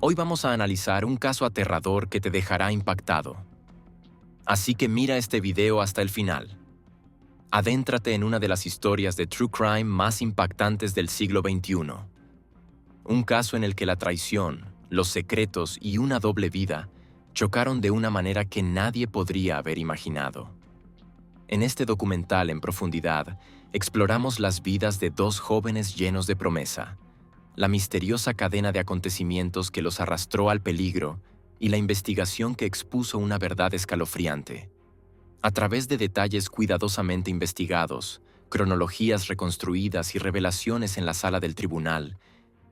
Hoy vamos a analizar un caso aterrador que te dejará impactado. Así que mira este video hasta el final. Adéntrate en una de las historias de true crime más impactantes del siglo XXI. Un caso en el que la traición, los secretos y una doble vida chocaron de una manera que nadie podría haber imaginado. En este documental en profundidad, exploramos las vidas de dos jóvenes llenos de promesa, la misteriosa cadena de acontecimientos que los arrastró al peligro y la investigación que expuso una verdad escalofriante. A través de detalles cuidadosamente investigados, cronologías reconstruidas y revelaciones en la sala del tribunal,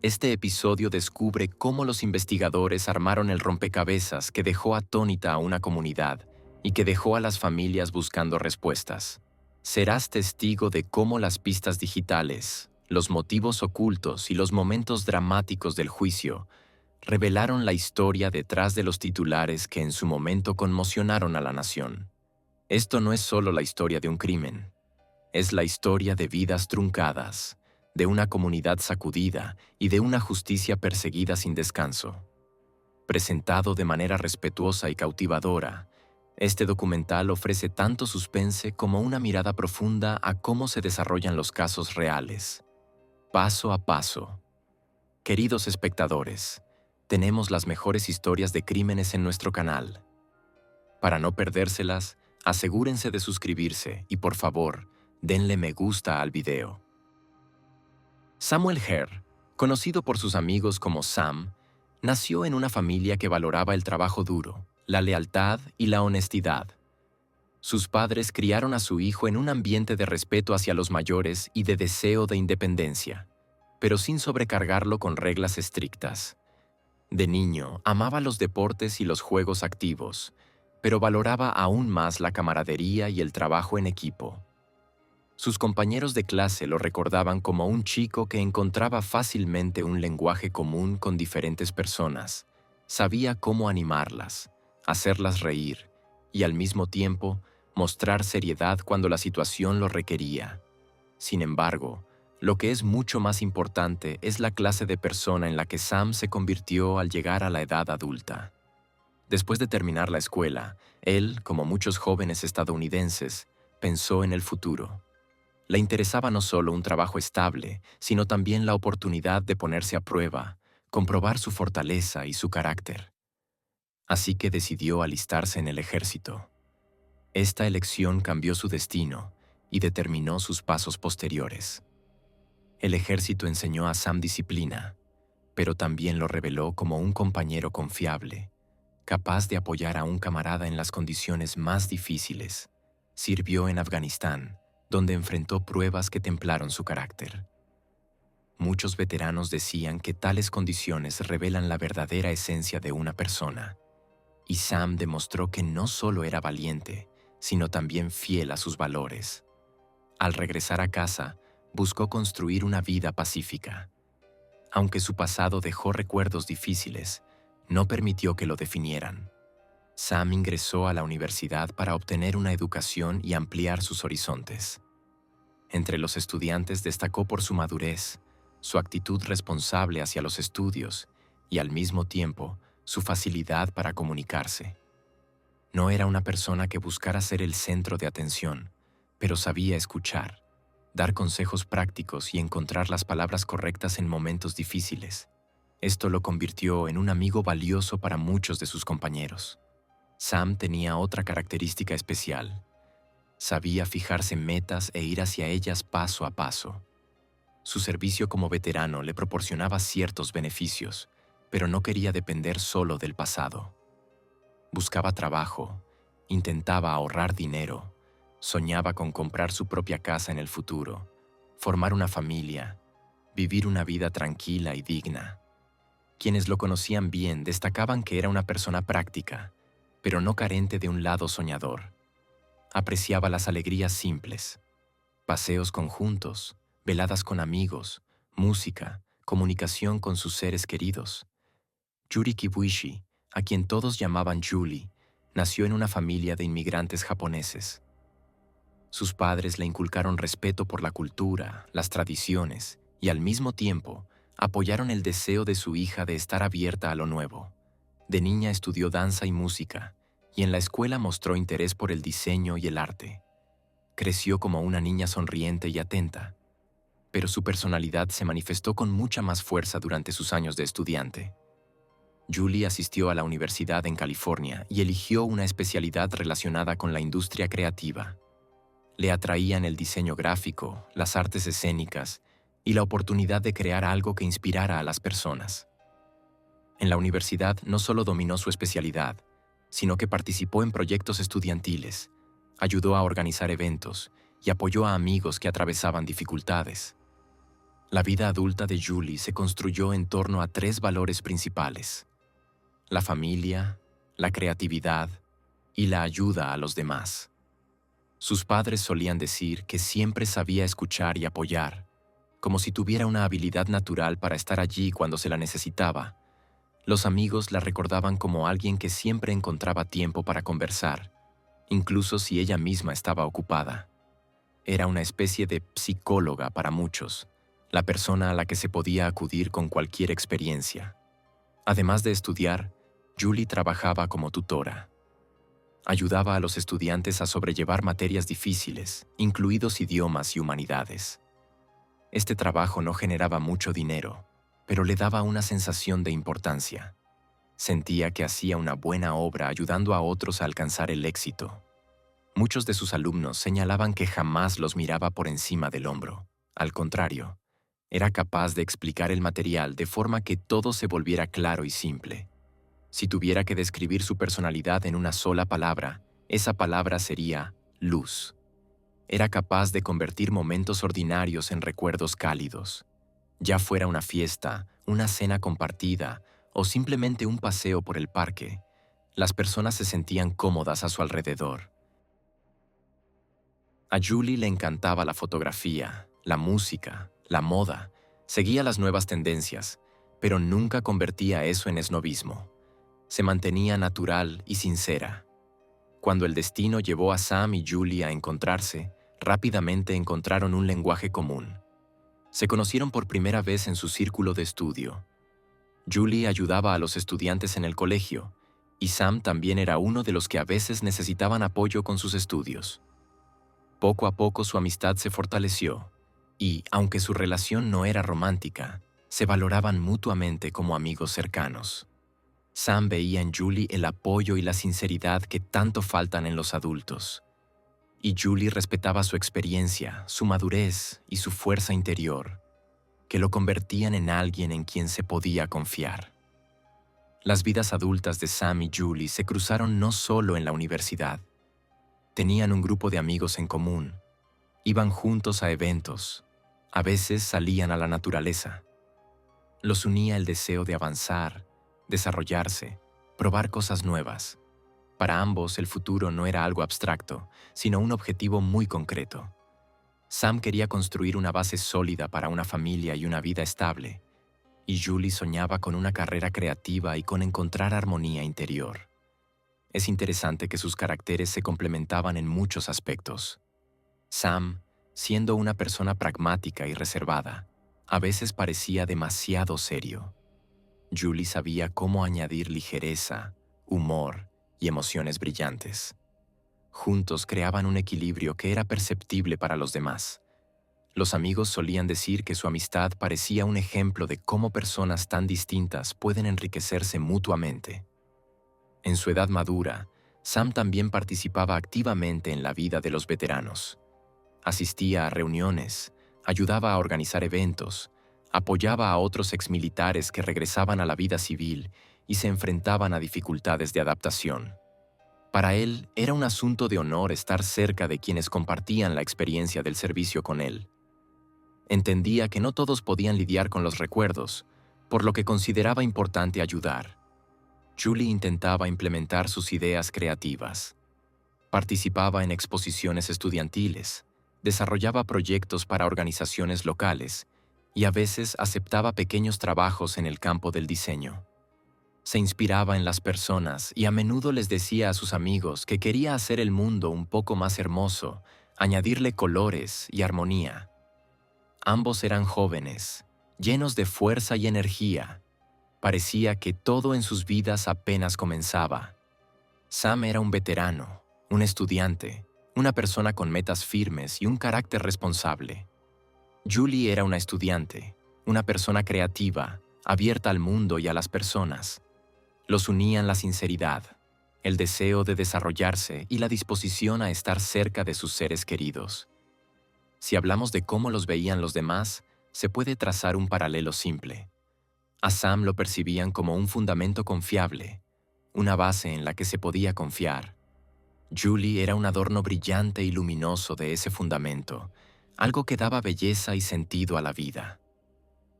este episodio descubre cómo los investigadores armaron el rompecabezas que dejó atónita a una comunidad y que dejó a las familias buscando respuestas. Serás testigo de cómo las pistas digitales, los motivos ocultos y los momentos dramáticos del juicio revelaron la historia detrás de los titulares que en su momento conmocionaron a la nación. Esto no es solo la historia de un crimen, es la historia de vidas truncadas, de una comunidad sacudida y de una justicia perseguida sin descanso. Presentado de manera respetuosa y cautivadora, este documental ofrece tanto suspense como una mirada profunda a cómo se desarrollan los casos reales, paso a paso. Queridos espectadores, tenemos las mejores historias de crímenes en nuestro canal. Para no perdérselas, asegúrense de suscribirse y por favor, denle me gusta al video. Samuel Hare, conocido por sus amigos como Sam, nació en una familia que valoraba el trabajo duro, la lealtad y la honestidad. Sus padres criaron a su hijo en un ambiente de respeto hacia los mayores y de deseo de independencia, pero sin sobrecargarlo con reglas estrictas. De niño, amaba los deportes y los juegos activos, pero valoraba aún más la camaradería y el trabajo en equipo. Sus compañeros de clase lo recordaban como un chico que encontraba fácilmente un lenguaje común con diferentes personas, sabía cómo animarlas, hacerlas reír y al mismo tiempo mostrar seriedad cuando la situación lo requería. Sin embargo, lo que es mucho más importante es la clase de persona en la que Sam se convirtió al llegar a la edad adulta. Después de terminar la escuela, él, como muchos jóvenes estadounidenses, pensó en el futuro. Le interesaba no solo un trabajo estable, sino también la oportunidad de ponerse a prueba, comprobar su fortaleza y su carácter. Así que decidió alistarse en el ejército. Esta elección cambió su destino y determinó sus pasos posteriores. El ejército enseñó a Sam disciplina, pero también lo reveló como un compañero confiable, capaz de apoyar a un camarada en las condiciones más difíciles. Sirvió en Afganistán, donde enfrentó pruebas que templaron su carácter. Muchos veteranos decían que tales condiciones revelan la verdadera esencia de una persona, y Sam demostró que no solo era valiente, sino también fiel a sus valores. Al regresar a casa, buscó construir una vida pacífica. Aunque su pasado dejó recuerdos difíciles, no permitió que lo definieran. Sam ingresó a la universidad para obtener una educación y ampliar sus horizontes. Entre los estudiantes destacó por su madurez, su actitud responsable hacia los estudios y al mismo tiempo su facilidad para comunicarse. No era una persona que buscara ser el centro de atención, pero sabía escuchar, dar consejos prácticos y encontrar las palabras correctas en momentos difíciles. Esto lo convirtió en un amigo valioso para muchos de sus compañeros. Sam tenía otra característica especial. Sabía fijarse metas e ir hacia ellas paso a paso. Su servicio como veterano le proporcionaba ciertos beneficios, pero no quería depender solo del pasado. Buscaba trabajo, intentaba ahorrar dinero, soñaba con comprar su propia casa en el futuro, formar una familia, vivir una vida tranquila y digna. Quienes lo conocían bien destacaban que era una persona práctica, pero no carente de un lado soñador. Apreciaba las alegrías simples, paseos conjuntos, veladas con amigos, música, comunicación con sus seres queridos. Yuri Kibuishi, a quien todos llamaban Julie, nació en una familia de inmigrantes japoneses. Sus padres le inculcaron respeto por la cultura, las tradiciones y al mismo tiempo apoyaron el deseo de su hija de estar abierta a lo nuevo. De niña estudió danza y música, y en la escuela mostró interés por el diseño y el arte. Creció como una niña sonriente y atenta, pero su personalidad se manifestó con mucha más fuerza durante sus años de estudiante. Julie asistió a la universidad en California y eligió una especialidad relacionada con la industria creativa. Le atraían el diseño gráfico, las artes escénicas y la oportunidad de crear algo que inspirara a las personas. En la universidad no solo dominó su especialidad, sino que participó en proyectos estudiantiles, ayudó a organizar eventos y apoyó a amigos que atravesaban dificultades. La vida adulta de Julie se construyó en torno a 3 valores principales: la familia, la creatividad y la ayuda a los demás. Sus padres solían decir que siempre sabía escuchar y apoyar, como si tuviera una habilidad natural para estar allí cuando se la necesitaba. Los amigos la recordaban como alguien que siempre encontraba tiempo para conversar, incluso si ella misma estaba ocupada. Era una especie de psicóloga para muchos, la persona a la que se podía acudir con cualquier experiencia. Además de estudiar, Julie trabajaba como tutora. Ayudaba a los estudiantes a sobrellevar materias difíciles, incluidos idiomas y humanidades. Este trabajo no generaba mucho dinero, pero le daba una sensación de importancia. Sentía que hacía una buena obra ayudando a otros a alcanzar el éxito. Muchos de sus alumnos señalaban que jamás los miraba por encima del hombro. Al contrario, era capaz de explicar el material de forma que todo se volviera claro y simple. Si tuviera que describir su personalidad en una sola palabra, esa palabra sería luz. Era capaz de convertir momentos ordinarios en recuerdos cálidos. Ya fuera una fiesta, una cena compartida o simplemente un paseo por el parque, las personas se sentían cómodas a su alrededor. A Julie le encantaba la fotografía, la música, la moda, seguía las nuevas tendencias, pero nunca convertía eso en esnobismo. Se mantenía natural y sincera. Cuando el destino llevó a Sam y Julie a encontrarse, rápidamente encontraron un lenguaje común. Se conocieron por primera vez en su círculo de estudio. Julie ayudaba a los estudiantes en el colegio, y Sam también era uno de los que a veces necesitaban apoyo con sus estudios. Poco a poco su amistad se fortaleció, y, aunque su relación no era romántica, se valoraban mutuamente como amigos cercanos. Sam veía en Julie el apoyo y la sinceridad que tanto faltan en los adultos. Y Julie respetaba su experiencia, su madurez y su fuerza interior, que lo convertían en alguien en quien se podía confiar. Las vidas adultas de Sam y Julie se cruzaron no solo en la universidad. Tenían un grupo de amigos en común, iban juntos a eventos, a veces salían a la naturaleza. Los unía el deseo de avanzar, desarrollarse, probar cosas nuevas. Para ambos el futuro no era algo abstracto, sino un objetivo muy concreto. Sam quería construir una base sólida para una familia y una vida estable, y Julie soñaba con una carrera creativa y con encontrar armonía interior. Es interesante que sus caracteres se complementaban en muchos aspectos. Sam, siendo una persona pragmática y reservada, a veces parecía demasiado serio. Julie sabía cómo añadir ligereza, humor y emociones brillantes. Juntos creaban un equilibrio que era perceptible para los demás. Los amigos solían decir que su amistad parecía un ejemplo de cómo personas tan distintas pueden enriquecerse mutuamente. En su edad madura, Sam también participaba activamente en la vida de los veteranos. Asistía a reuniones, ayudaba a organizar eventos, apoyaba a otros exmilitares que regresaban a la vida civil y se enfrentaban a dificultades de adaptación. Para él, era un asunto de honor estar cerca de quienes compartían la experiencia del servicio con él. Entendía que no todos podían lidiar con los recuerdos, por lo que consideraba importante ayudar. Julie intentaba implementar sus ideas creativas. Participaba en exposiciones estudiantiles, desarrollaba proyectos para organizaciones locales y a veces aceptaba pequeños trabajos en el campo del diseño. Se inspiraba en las personas y a menudo les decía a sus amigos que quería hacer el mundo un poco más hermoso, añadirle colores y armonía. Ambos eran jóvenes, llenos de fuerza y energía. Parecía que todo en sus vidas apenas comenzaba. Sam era un veterano, un estudiante, una persona con metas firmes y un carácter responsable. Julie era una estudiante, una persona creativa, abierta al mundo y a las personas. Los unían la sinceridad, el deseo de desarrollarse y la disposición a estar cerca de sus seres queridos. Si hablamos de cómo los veían los demás, se puede trazar un paralelo simple. A Sam lo percibían como un fundamento confiable, una base en la que se podía confiar. Julie era un adorno brillante y luminoso de ese fundamento, algo que daba belleza y sentido a la vida.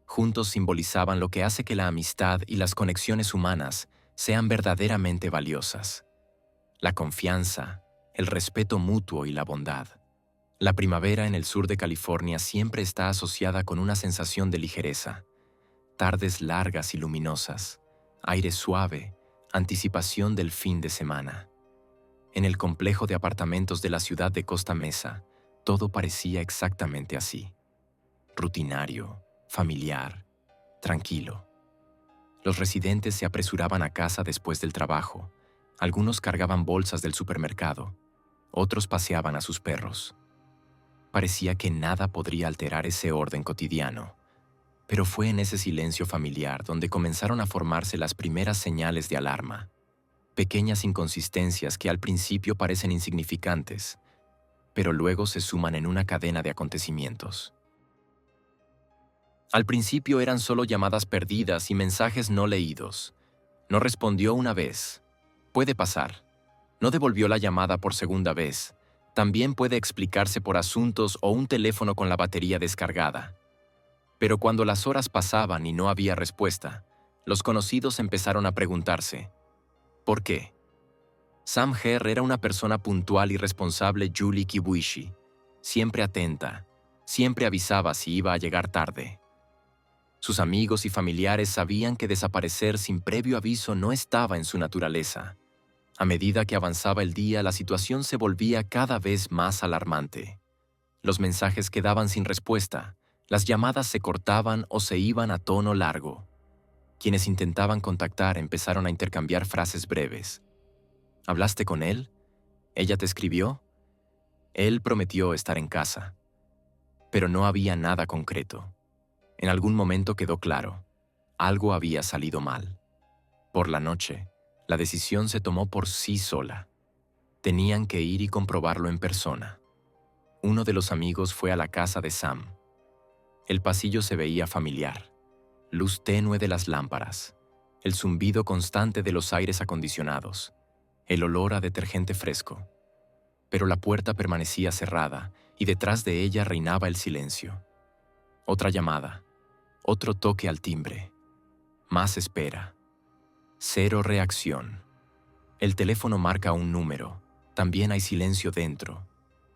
Juntos simbolizaban lo que hace que la amistad y las conexiones humanas sean verdaderamente valiosas. La confianza, el respeto mutuo y la bondad. La primavera en el sur de California siempre está asociada con una sensación de ligereza. Tardes largas y luminosas, aire suave, anticipación del fin de semana. En el complejo de apartamentos de la ciudad de Costa Mesa, todo parecía exactamente así. Rutinario, familiar, tranquilo. Los residentes se apresuraban a casa después del trabajo. Algunos cargaban bolsas del supermercado. Otros paseaban a sus perros. Parecía que nada podría alterar ese orden cotidiano. Pero fue en ese silencio familiar donde comenzaron a formarse las primeras señales de alarma. Pequeñas inconsistencias que al principio parecen insignificantes, pero luego se suman en una cadena de acontecimientos. Al principio eran solo llamadas perdidas y mensajes no leídos. No respondió una vez. Puede pasar. No devolvió la llamada por segunda vez. También puede explicarse por asuntos o un teléfono con la batería descargada. Pero cuando las horas pasaban y no había respuesta, los conocidos empezaron a preguntarse, ¿por qué? Sam Herr era una persona puntual y responsable. Julie Kibuishi, siempre atenta, siempre avisaba si iba a llegar tarde. Sus amigos y familiares sabían que desaparecer sin previo aviso no estaba en su naturaleza. A medida que avanzaba el día, la situación se volvía cada vez más alarmante. Los mensajes quedaban sin respuesta, las llamadas se cortaban o se iban a tono largo. Quienes intentaban contactar empezaron a intercambiar frases breves. ¿Hablaste con él? ¿Ella te escribió? Él prometió estar en casa. Pero no había nada concreto. En algún momento quedó claro, algo había salido mal. Por la noche, la decisión se tomó por sí sola. Tenían que ir y comprobarlo en persona. Uno de los amigos fue a la casa de Sam. El pasillo se veía familiar. Luz tenue de las lámparas, el zumbido constante de los aires acondicionados, el olor a detergente fresco. Pero la puerta permanecía cerrada y detrás de ella reinaba el silencio. Otra llamada, otro toque al timbre. Más espera. Cero reacción. El teléfono marca un número, también hay silencio dentro.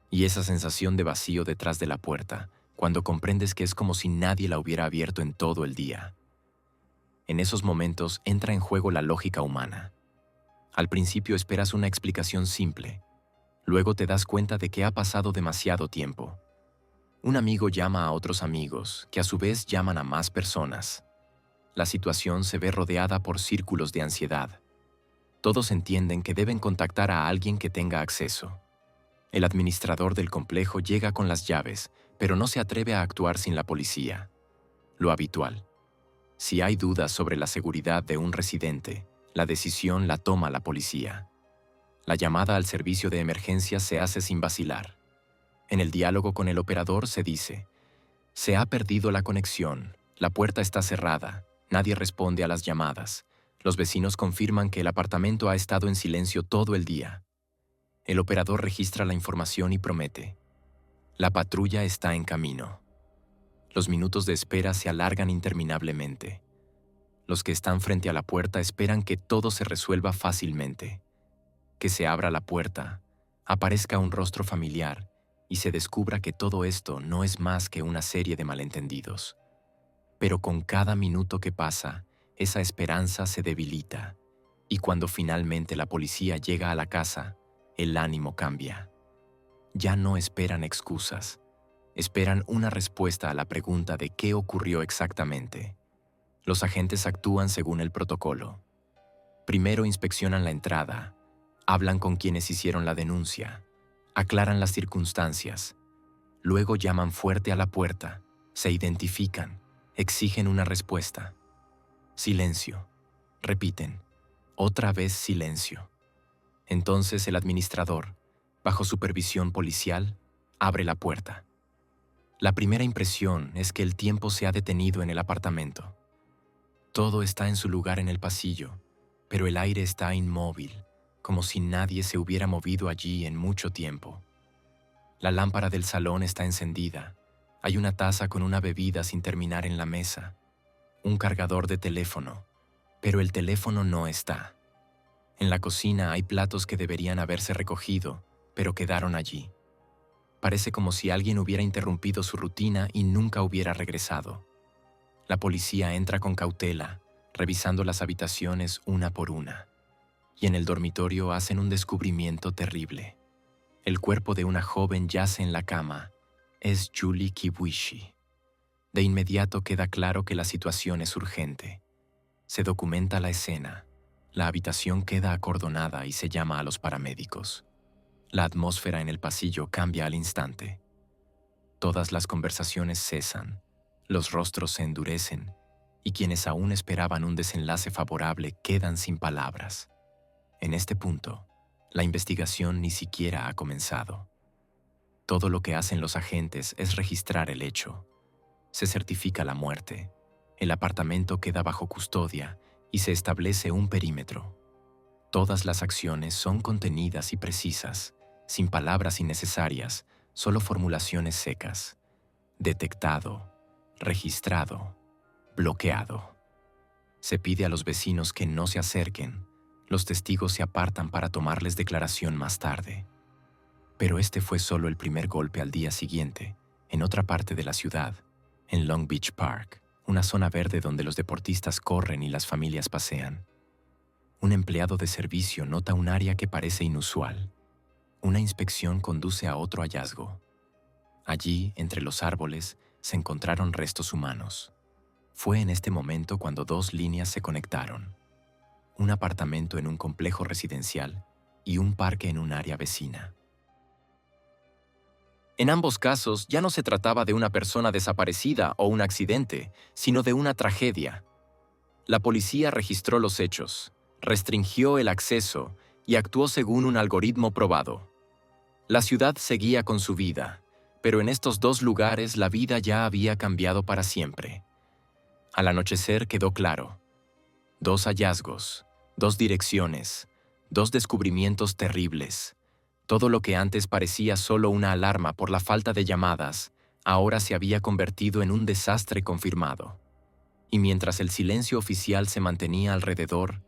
Y esa sensación de vacío detrás de la puerta, cuando comprendes que es como si nadie la hubiera abierto en todo el día. En esos momentos entra en juego la lógica humana. Al principio esperas una explicación simple. Luego te das cuenta de que ha pasado demasiado tiempo. Un amigo llama a otros amigos, que a su vez llaman a más personas. La situación se ve rodeada por círculos de ansiedad. Todos entienden que deben contactar a alguien que tenga acceso. El administrador del complejo llega con las llaves, pero no se atreve a actuar sin la policía. Lo habitual. Si hay dudas sobre la seguridad de un residente, la decisión la toma la policía. La llamada al servicio de emergencia se hace sin vacilar. En el diálogo con el operador se dice, se ha perdido la conexión, la puerta está cerrada, nadie responde a las llamadas. Los vecinos confirman que el apartamento ha estado en silencio todo el día. El operador registra la información y promete, la patrulla está en camino. Los minutos de espera se alargan interminablemente. Los que están frente a la puerta esperan que todo se resuelva fácilmente. Que se abra la puerta, aparezca un rostro familiar y se descubra que todo esto no es más que una serie de malentendidos. Pero con cada minuto que pasa, esa esperanza se debilita y cuando finalmente la policía llega a la casa, el ánimo cambia. Ya no esperan excusas, Esperan una respuesta a la pregunta de qué ocurrió exactamente. Los agentes actúan según el protocolo. Primero inspeccionan la entrada, hablan con quienes hicieron la denuncia, aclaran las circunstancias, luego llaman fuerte a la puerta, se identifican, exigen una respuesta. Silencio. Repiten. Otra vez silencio. Entonces el administrador, bajo supervisión policial, abre la puerta. La primera impresión es que el tiempo se ha detenido en el apartamento. Todo está en su lugar en el pasillo, pero el aire está inmóvil, como si nadie se hubiera movido allí en mucho tiempo. La lámpara del salón está encendida. Hay una taza con una bebida sin terminar en la mesa. Un cargador de teléfono, pero el teléfono no está. En la cocina hay platos que deberían haberse recogido, pero quedaron allí. Parece como si alguien hubiera interrumpido su rutina y nunca hubiera regresado. La policía entra con cautela, revisando las habitaciones una por una. Y en el dormitorio hacen un descubrimiento terrible. El cuerpo de una joven yace en la cama. Es Julie Kibuishi. De inmediato queda claro que la situación es urgente. Se documenta la escena. La habitación queda acordonada y se llama a los paramédicos. La atmósfera en el pasillo cambia al instante. Todas las conversaciones cesan, los rostros se endurecen y quienes aún esperaban un desenlace favorable quedan sin palabras. En este punto, la investigación ni siquiera ha comenzado. Todo lo que hacen los agentes es registrar el hecho. Se certifica la muerte, el apartamento queda bajo custodia y se establece un perímetro. Todas las acciones son contenidas y precisas, sin palabras innecesarias, solo formulaciones secas. Detectado, registrado, bloqueado. Se pide a los vecinos que no se acerquen. Los testigos se apartan para tomarles declaración más tarde. Pero este fue solo el primer golpe. Al día siguiente, en otra parte de la ciudad, en Long Beach Park, una zona verde donde los deportistas corren y las familias pasean. Un empleado de servicio nota un área que parece inusual. Una inspección conduce a otro hallazgo. Allí, entre los árboles, se encontraron restos humanos. Fue en este momento cuando dos líneas se conectaron. Un apartamento en un complejo residencial y un parque en un área vecina. En ambos casos ya no se trataba de una persona desaparecida o un accidente, sino de una tragedia. La policía registró los hechos, restringió el acceso y actuó según un algoritmo probado. La ciudad seguía con su vida, pero en estos dos lugares la vida ya había cambiado para siempre. Al anochecer quedó claro. Dos hallazgos, dos direcciones, dos descubrimientos terribles. Todo lo que antes parecía solo una alarma por la falta de llamadas, ahora se había convertido en un desastre confirmado. Y mientras el silencio oficial se mantenía alrededor,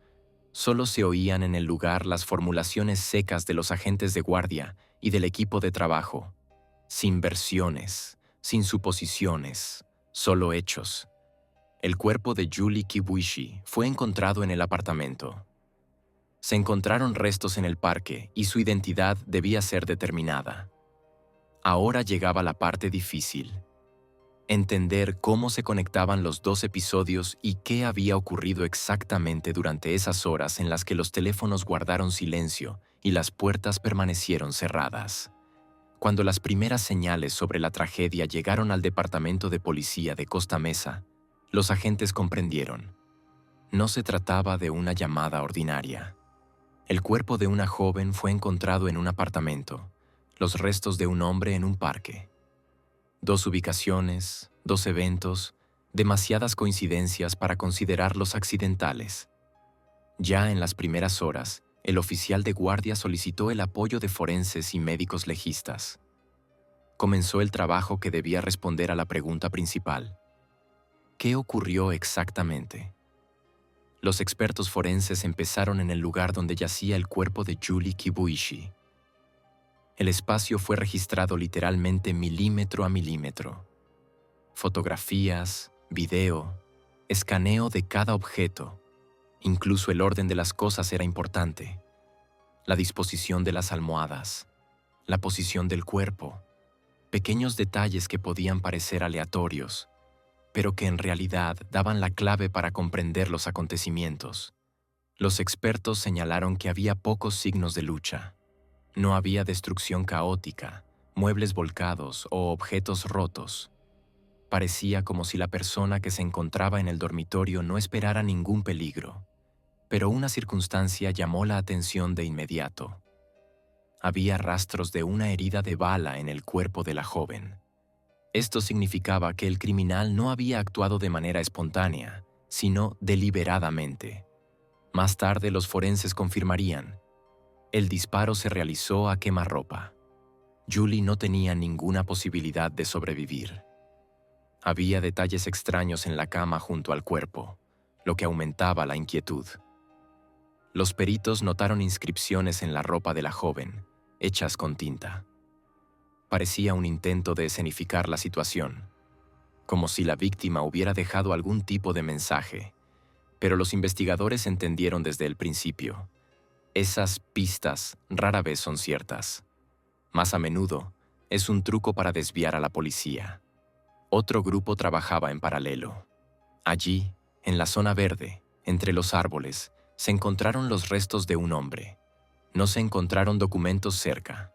solo se oían en el lugar las formulaciones secas de los agentes de guardia y del equipo de trabajo. Sin versiones, sin suposiciones, solo hechos. El cuerpo de Julie Kibuishi fue encontrado en el apartamento. Se encontraron restos en el parque y su identidad debía ser determinada. Ahora llegaba la parte difícil. Entender cómo se conectaban los dos episodios y qué había ocurrido exactamente durante esas horas en las que los teléfonos guardaron silencio y las puertas permanecieron cerradas. Cuando las primeras señales sobre la tragedia llegaron al departamento de policía de Costa Mesa, los agentes comprendieron. No se trataba de una llamada ordinaria. El cuerpo de una joven fue encontrado en un apartamento, los restos de un hombre en un parque. Dos ubicaciones, dos eventos, demasiadas coincidencias para considerarlos accidentales. Ya en las primeras horas, el oficial de guardia solicitó el apoyo de forenses y médicos legistas. Comenzó el trabajo que debía responder a la pregunta principal. ¿Qué ocurrió exactamente? Los expertos forenses empezaron en el lugar donde yacía el cuerpo de Julie Kibuishi. El espacio fue registrado literalmente milímetro a milímetro. Fotografías, video, escaneo de cada objeto. Incluso el orden de las cosas era importante. La disposición de las almohadas, la posición del cuerpo. pequeños detalles que podían parecer aleatorios, pero que en realidad daban la clave para comprender los acontecimientos. Los expertos señalaron que había pocos signos de lucha. No había destrucción caótica, muebles volcados o objetos rotos. Parecía como si la persona que se encontraba en el dormitorio no esperara ningún peligro. Pero una circunstancia llamó la atención de inmediato. Había rastros de una herida de bala en el cuerpo de la joven. Esto significaba que el criminal no había actuado de manera espontánea, sino deliberadamente. Más tarde los forenses confirmarían: el disparo se realizó a quemarropa. Julie no tenía ninguna posibilidad de sobrevivir. Había detalles extraños en la cama junto al cuerpo, lo que aumentaba la inquietud. Los peritos notaron inscripciones en la ropa de la joven, hechas con tinta. Parecía un intento de escenificar la situación, como si la víctima hubiera dejado algún tipo de mensaje, pero los investigadores entendieron desde el principio: esas pistas rara vez son ciertas. Más a menudo, es un truco para desviar a la policía. Otro grupo trabajaba en paralelo. Allí, en la zona verde, entre los árboles, se encontraron los restos de un hombre. No se encontraron documentos cerca.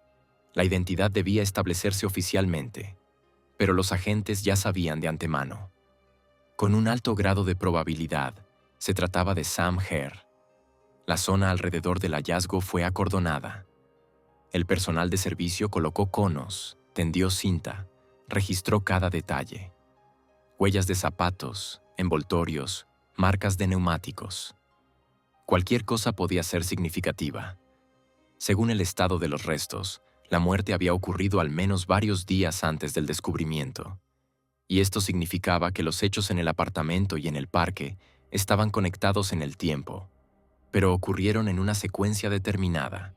La identidad debía establecerse oficialmente, pero los agentes ya sabían de antemano. Con un alto grado de probabilidad, se trataba de Sam Hare. La zona alrededor del hallazgo fue acordonada. El personal de servicio colocó conos, tendió cinta, registró cada detalle. Huellas de zapatos, envoltorios, marcas de neumáticos. Cualquier cosa podía ser significativa. Según el estado de los restos, la muerte había ocurrido al menos varios días antes del descubrimiento, y esto significaba que los hechos en el apartamento y en el parque estaban conectados en el tiempo, pero ocurrieron en una secuencia determinada.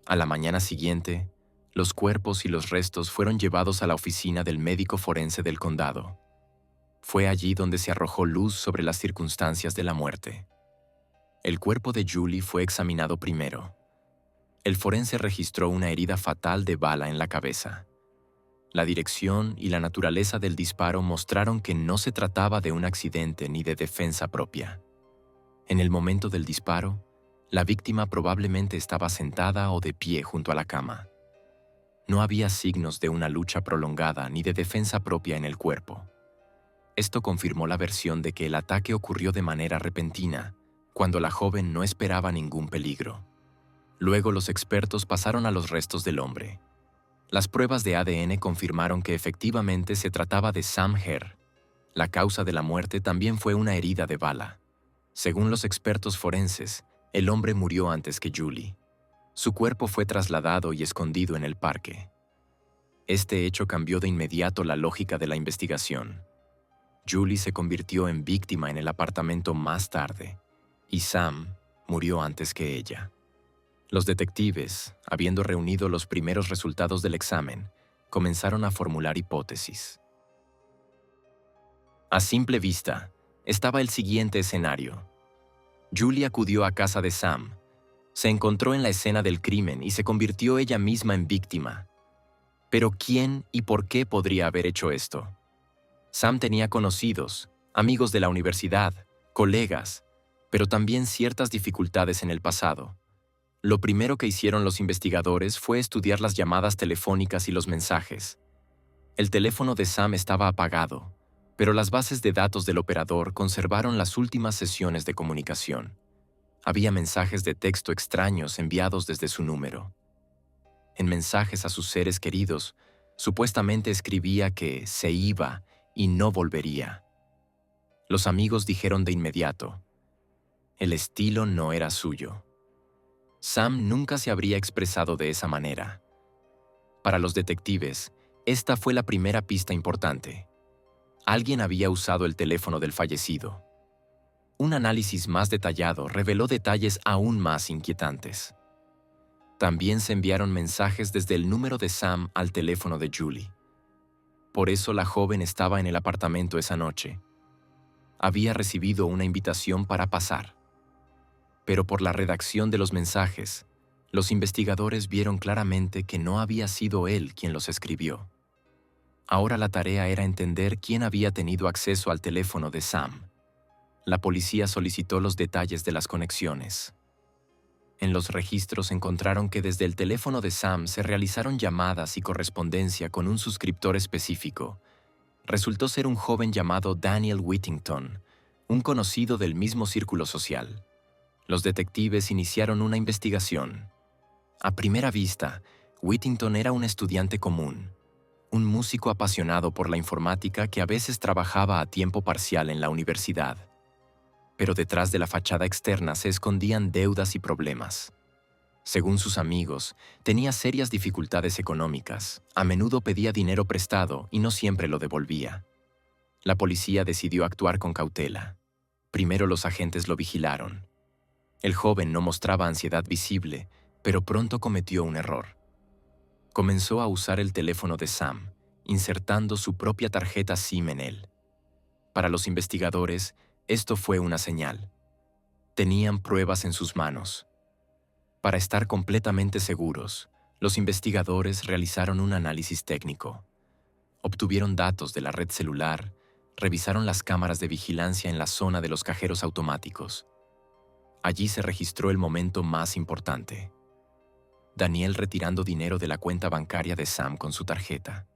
A la mañana siguiente, los cuerpos y los restos fueron llevados a la oficina del médico forense del condado. Fue allí donde se arrojó luz sobre las circunstancias de la muerte. El cuerpo de Julie fue examinado primero. El forense registró una herida fatal de bala en la cabeza. La dirección y la naturaleza del disparo mostraron que no se trataba de un accidente ni de defensa propia. En el momento del disparo, la víctima probablemente estaba sentada o de pie junto a la cama. No había signos de una lucha prolongada ni de defensa propia en el cuerpo. Esto confirmó la versión de que el ataque ocurrió de manera repentina, cuando la joven no esperaba ningún peligro. Luego los expertos pasaron a los restos del hombre. Las pruebas de ADN confirmaron que efectivamente se trataba de Sam Hare. La causa de la muerte también fue una herida de bala. Según los expertos forenses, el hombre murió antes que Julie. Su cuerpo fue trasladado y escondido en el parque. Este hecho cambió de inmediato la lógica de la investigación. Julie se convirtió en víctima en el apartamento más tarde, y Sam murió antes que ella. Los detectives, habiendo reunido los primeros resultados del examen, comenzaron a formular hipótesis. A simple vista, estaba el siguiente escenario. Julie acudió a casa de Sam, se encontró en la escena del crimen y se convirtió ella misma en víctima. Pero ¿quién y por qué podría haber hecho esto? Sam tenía conocidos, amigos de la universidad, colegas, pero también ciertas dificultades en el pasado. Lo primero que hicieron los investigadores fue estudiar las llamadas telefónicas y los mensajes. El teléfono de Sam estaba apagado, pero las bases de datos del operador conservaron las últimas sesiones de comunicación. Había mensajes de texto extraños enviados desde su número. En mensajes a sus seres queridos, supuestamente escribía que se iba y no volvería. Los amigos dijeron de inmediato: el estilo no era suyo. Sam nunca se habría expresado de esa manera. Para los detectives, esta fue la primera pista importante. Alguien había usado el teléfono del fallecido. Un análisis más detallado reveló detalles aún más inquietantes. También se enviaron mensajes desde el número de Sam al teléfono de Julie. Por eso la joven estaba en el apartamento esa noche. Había recibido una invitación para pasar. Pero por la redacción de los mensajes, los investigadores vieron claramente que no había sido él quien los escribió. Ahora la tarea era entender quién había tenido acceso al teléfono de Sam. La policía solicitó los detalles de las conexiones. En los registros encontraron que desde el teléfono de Sam se realizaron llamadas y correspondencia con un suscriptor específico. Resultó ser un joven llamado Daniel Whittington, un conocido del mismo círculo social. Los detectives iniciaron una investigación. A primera vista, Whittington era un estudiante común, un músico apasionado por la informática que a veces trabajaba a tiempo parcial en la universidad. Pero detrás de la fachada externa se escondían deudas y problemas. Según sus amigos, tenía serias dificultades económicas, a menudo pedía dinero prestado y no siempre lo devolvía. La policía decidió actuar con cautela. Primero los agentes lo vigilaron. El joven no mostraba ansiedad visible, pero pronto cometió un error. Comenzó a usar el teléfono de Sam, insertando su propia tarjeta SIM en él. Para los investigadores, esto fue una señal. Tenían pruebas en sus manos. Para estar completamente seguros, los investigadores realizaron un análisis técnico. Obtuvieron datos de la red celular, revisaron las cámaras de vigilancia en la zona de los cajeros automáticos. Allí se registró el momento más importante. Daniel retirando dinero de la cuenta bancaria de Sam con su tarjeta.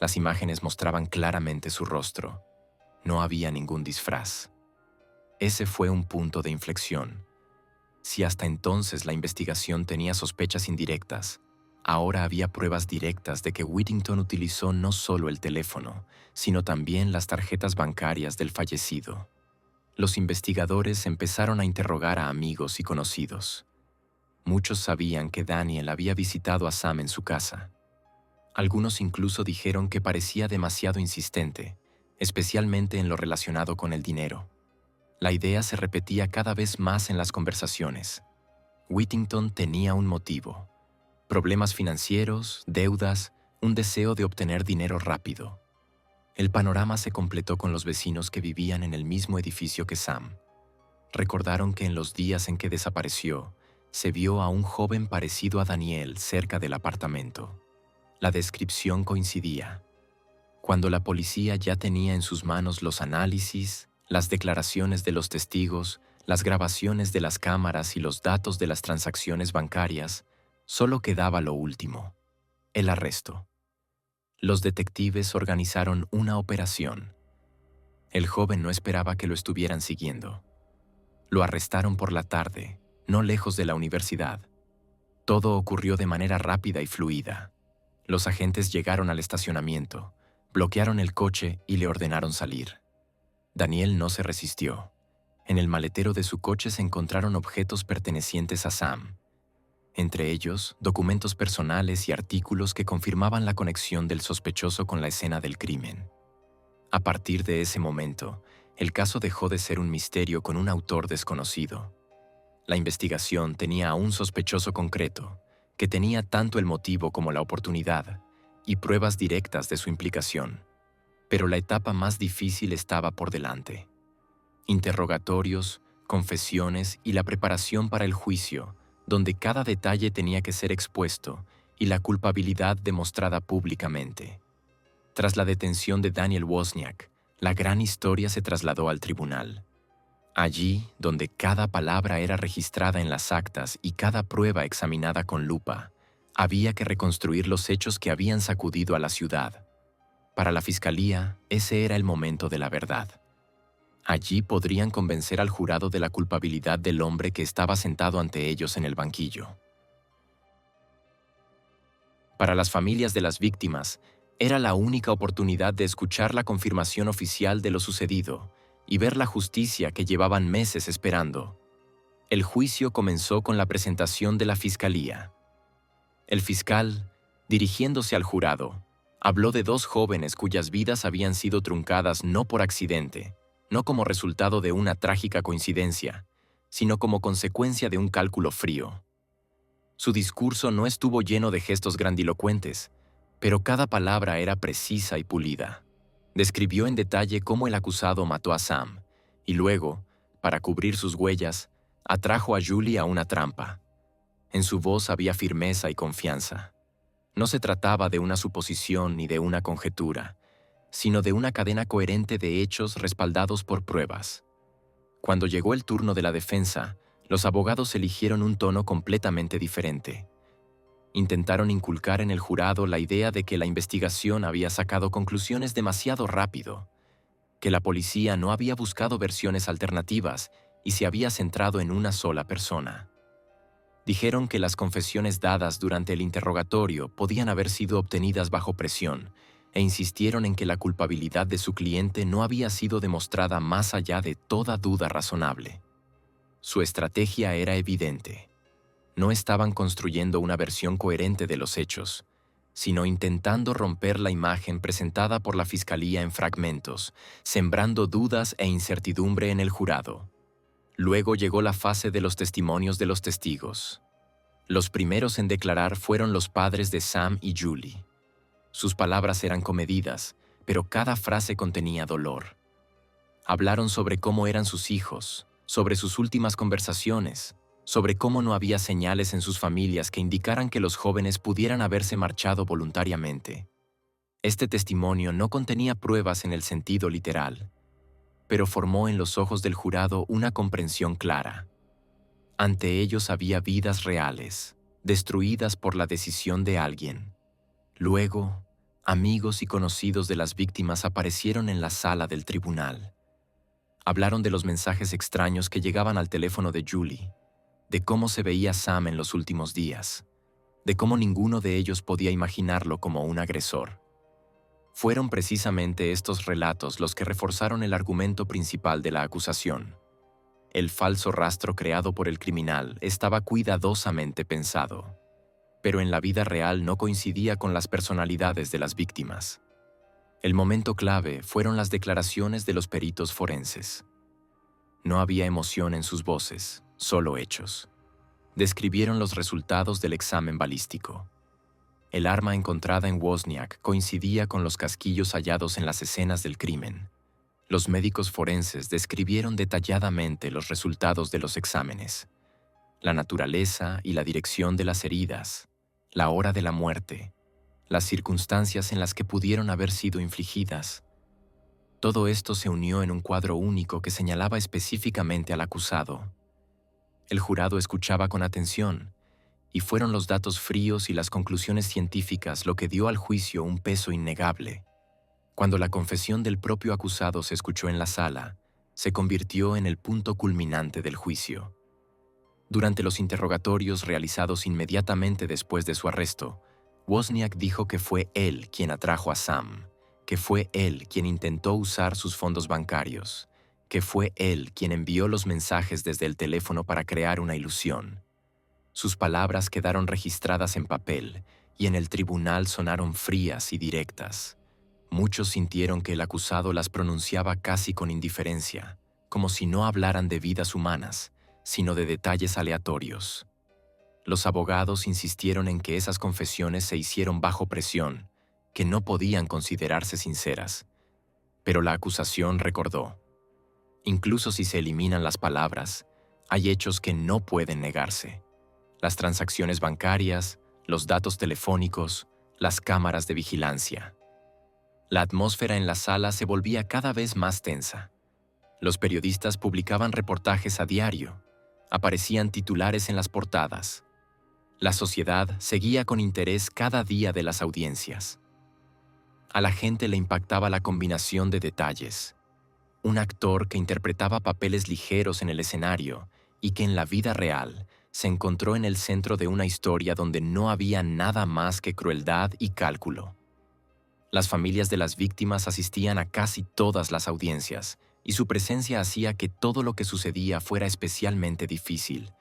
Las imágenes mostraban claramente su rostro. No había ningún disfraz. Ese fue un punto de inflexión. Si hasta entonces la investigación tenía sospechas indirectas, ahora había pruebas directas de que Whittington utilizó no solo el teléfono, sino también las tarjetas bancarias del fallecido. Los investigadores empezaron a interrogar a amigos y conocidos. Muchos sabían que Daniel había visitado a Sam en su casa. Algunos incluso dijeron que parecía demasiado insistente, especialmente en lo relacionado con el dinero. La idea se repetía cada vez más en las conversaciones. Whittington tenía un motivo: problemas financieros, deudas, un deseo de obtener dinero rápido. El panorama se completó con los vecinos que vivían en el mismo edificio que Sam. Recordaron que en los días en que desapareció, se vio a un joven parecido a Daniel cerca del apartamento. La descripción coincidía. Cuando la policía ya tenía en sus manos los análisis, las declaraciones de los testigos, las grabaciones de las cámaras y los datos de las transacciones bancarias, solo quedaba lo último: el arresto. Los detectives organizaron una operación. El joven no esperaba que lo estuvieran siguiendo. Lo arrestaron por la tarde, no lejos de la universidad. Todo ocurrió de manera rápida y fluida. Los agentes llegaron al estacionamiento, bloquearon el coche y le ordenaron salir. Daniel no se resistió. En el maletero de su coche se encontraron objetos pertenecientes a Sam. Entre ellos, documentos personales y artículos que confirmaban la conexión del sospechoso con la escena del crimen. A partir de ese momento, el caso dejó de ser un misterio con un autor desconocido. La investigación tenía a un sospechoso concreto, que tenía tanto el motivo como la oportunidad, y pruebas directas de su implicación. Pero la etapa más difícil estaba por delante. Interrogatorios, confesiones y la preparación para el juicio, donde cada detalle tenía que ser expuesto y la culpabilidad demostrada públicamente. Tras la detención de Daniel Wozniak, la gran historia se trasladó al tribunal. Allí, donde cada palabra era registrada en las actas y cada prueba examinada con lupa, había que reconstruir los hechos que habían sacudido a la ciudad. Para la fiscalía, ese era el momento de la verdad. Allí podrían convencer al jurado de la culpabilidad del hombre que estaba sentado ante ellos en el banquillo. Para las familias de las víctimas, era la única oportunidad de escuchar la confirmación oficial de lo sucedido y ver la justicia que llevaban meses esperando. El juicio comenzó con la presentación de la fiscalía. El fiscal, dirigiéndose al jurado, habló de dos jóvenes cuyas vidas habían sido truncadas no por accidente, no como resultado de una trágica coincidencia, sino como consecuencia de un cálculo frío. Su discurso no estuvo lleno de gestos grandilocuentes, pero cada palabra era precisa y pulida. Describió en detalle cómo el acusado mató a Sam, y luego, para cubrir sus huellas, atrajo a Julie a una trampa. En su voz había firmeza y confianza. No se trataba de una suposición ni de una conjetura, sino de una cadena coherente de hechos respaldados por pruebas. Cuando llegó el turno de la defensa, los abogados eligieron un tono completamente diferente. Intentaron inculcar en el jurado la idea de que la investigación había sacado conclusiones demasiado rápido, que la policía no había buscado versiones alternativas y se había centrado en una sola persona. Dijeron que las confesiones dadas durante el interrogatorio podían haber sido obtenidas bajo presión e insistieron en que la culpabilidad de su cliente no había sido demostrada más allá de toda duda razonable. Su estrategia era evidente. No estaban construyendo una versión coherente de los hechos, sino intentando romper la imagen presentada por la Fiscalía en fragmentos, sembrando dudas e incertidumbre en el jurado. Luego llegó la fase de los testimonios de los testigos. Los primeros en declarar fueron los padres de Sam y Julie. Sus palabras eran comedidas, pero cada frase contenía dolor. Hablaron sobre cómo eran sus hijos, sobre sus últimas conversaciones, sobre cómo no había señales en sus familias que indicaran que los jóvenes pudieran haberse marchado voluntariamente. Este testimonio no contenía pruebas en el sentido literal, pero formó en los ojos del jurado una comprensión clara. Ante ellos había vidas reales, destruidas por la decisión de alguien. Luego, amigos y conocidos de las víctimas aparecieron en la sala del tribunal. Hablaron de los mensajes extraños que llegaban al teléfono de Julie, de cómo se veía Sam en los últimos días, de cómo ninguno de ellos podía imaginarlo como un agresor. Fueron precisamente estos relatos los que reforzaron el argumento principal de la acusación. El falso rastro creado por el criminal estaba cuidadosamente pensado, pero en la vida real no coincidía con las personalidades de las víctimas. El momento clave fueron las declaraciones de los peritos forenses. No había emoción en sus voces, solo hechos. Describieron los resultados del examen balístico. El arma encontrada en Wozniak coincidía con los casquillos hallados en las escenas del crimen. Los médicos forenses describieron detalladamente los resultados de los exámenes, la naturaleza y la dirección de las heridas, la hora de la muerte, las circunstancias en las que pudieron haber sido infligidas. Todo esto se unió en un cuadro único que señalaba específicamente al acusado. El jurado escuchaba con atención, y fueron los datos fríos y las conclusiones científicas lo que dio al juicio un peso innegable. Cuando la confesión del propio acusado se escuchó en la sala, se convirtió en el punto culminante del juicio. Durante los interrogatorios realizados inmediatamente después de su arresto, Wozniak dijo que fue él quien atrajo a Sam, que fue él quien intentó usar sus fondos bancarios, que fue él quien envió los mensajes desde el teléfono para crear una ilusión. Sus palabras quedaron registradas en papel y en el tribunal sonaron frías y directas. Muchos sintieron que el acusado las pronunciaba casi con indiferencia, como si no hablaran de vidas humanas, sino de detalles aleatorios. Los abogados insistieron en que esas confesiones se hicieron bajo presión, que no podían considerarse sinceras. Pero la acusación recordó: incluso si se eliminan las palabras, hay hechos que no pueden negarse. Las transacciones bancarias, los datos telefónicos, las cámaras de vigilancia. La atmósfera en la sala se volvía cada vez más tensa. Los periodistas publicaban reportajes a diario, aparecían titulares en las portadas. La sociedad seguía con interés cada día de las audiencias. A la gente le impactaba la combinación de detalles. Un actor que interpretaba papeles ligeros en el escenario y que en la vida real se encontró en el centro de una historia donde no había nada más que crueldad y cálculo. Las familias de las víctimas asistían a casi todas las audiencias, y su presencia hacía que todo lo que sucedía fuera especialmente difícil.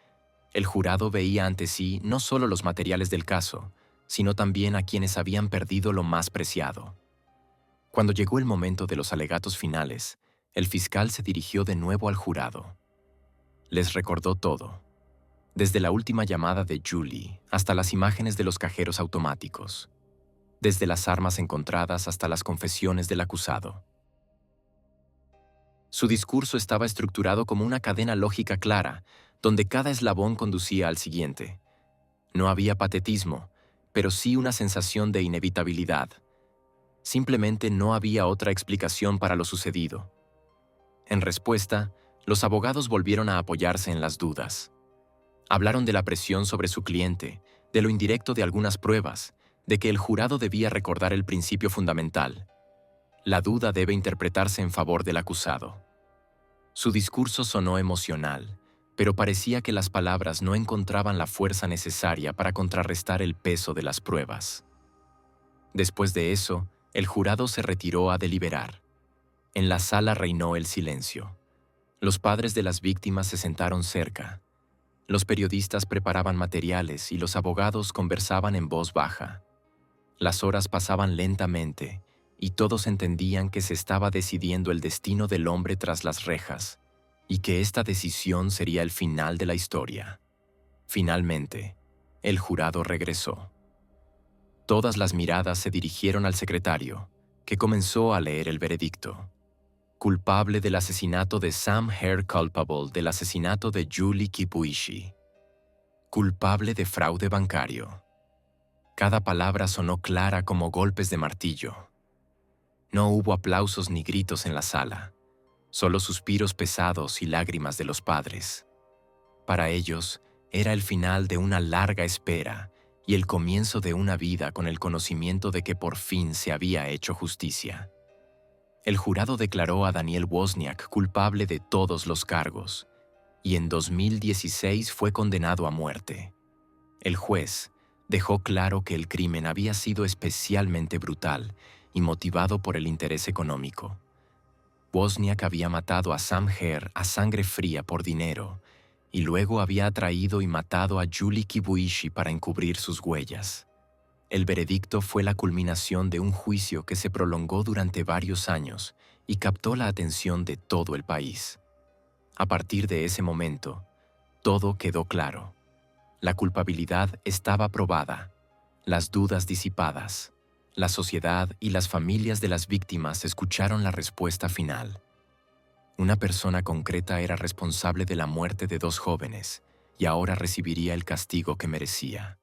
El jurado veía ante sí no solo los materiales del caso, sino también a quienes habían perdido lo más preciado. Cuando llegó el momento de los alegatos finales, el fiscal se dirigió de nuevo al jurado. Les recordó todo, desde la última llamada de Julie hasta las imágenes de los cajeros automáticos, desde las armas encontradas hasta las confesiones del acusado. Su discurso estaba estructurado como una cadena lógica clara, donde cada eslabón conducía al siguiente. No había patetismo, pero sí una sensación de inevitabilidad. Simplemente no había otra explicación para lo sucedido. En respuesta, los abogados volvieron a apoyarse en las dudas. Hablaron de la presión sobre su cliente, de lo indirecto de algunas pruebas, de que el jurado debía recordar el principio fundamental. La duda debe interpretarse en favor del acusado. Su discurso sonó emocional, pero parecía que las palabras no encontraban la fuerza necesaria para contrarrestar el peso de las pruebas. Después de eso, el jurado se retiró a deliberar. En la sala reinó el silencio. Los padres de las víctimas se sentaron cerca. Los periodistas preparaban materiales y los abogados conversaban en voz baja. Las horas pasaban lentamente y todos entendían que se estaba decidiendo el destino del hombre tras las rejas y que esta decisión sería el final de la historia. Finalmente, el jurado regresó. Todas las miradas se dirigieron al secretario, que comenzó a leer el veredicto. Culpable del asesinato de Sam Hare, culpable del asesinato de Julie Kibuishi. Culpable de fraude bancario. Cada palabra sonó clara como golpes de martillo. No hubo aplausos ni gritos en la sala, solo suspiros pesados y lágrimas de los padres. Para ellos, era el final de una larga espera y el comienzo de una vida con el conocimiento de que por fin se había hecho justicia. El jurado declaró a Daniel Wozniak culpable de todos los cargos y en 2016 fue condenado a muerte. El juez dejó claro que el crimen había sido especialmente brutal y motivado por el interés económico. Wozniak había matado a Sam Hare a sangre fría por dinero y luego había atraído y matado a Julie Kibuishi para encubrir sus huellas. El veredicto fue la culminación de un juicio que se prolongó durante varios años y captó la atención de todo el país. A partir de ese momento, todo quedó claro. La culpabilidad estaba probada, las dudas disipadas. La sociedad y las familias de las víctimas escucharon la respuesta final. Una persona concreta era responsable de la muerte de dos jóvenes y ahora recibiría el castigo que merecía.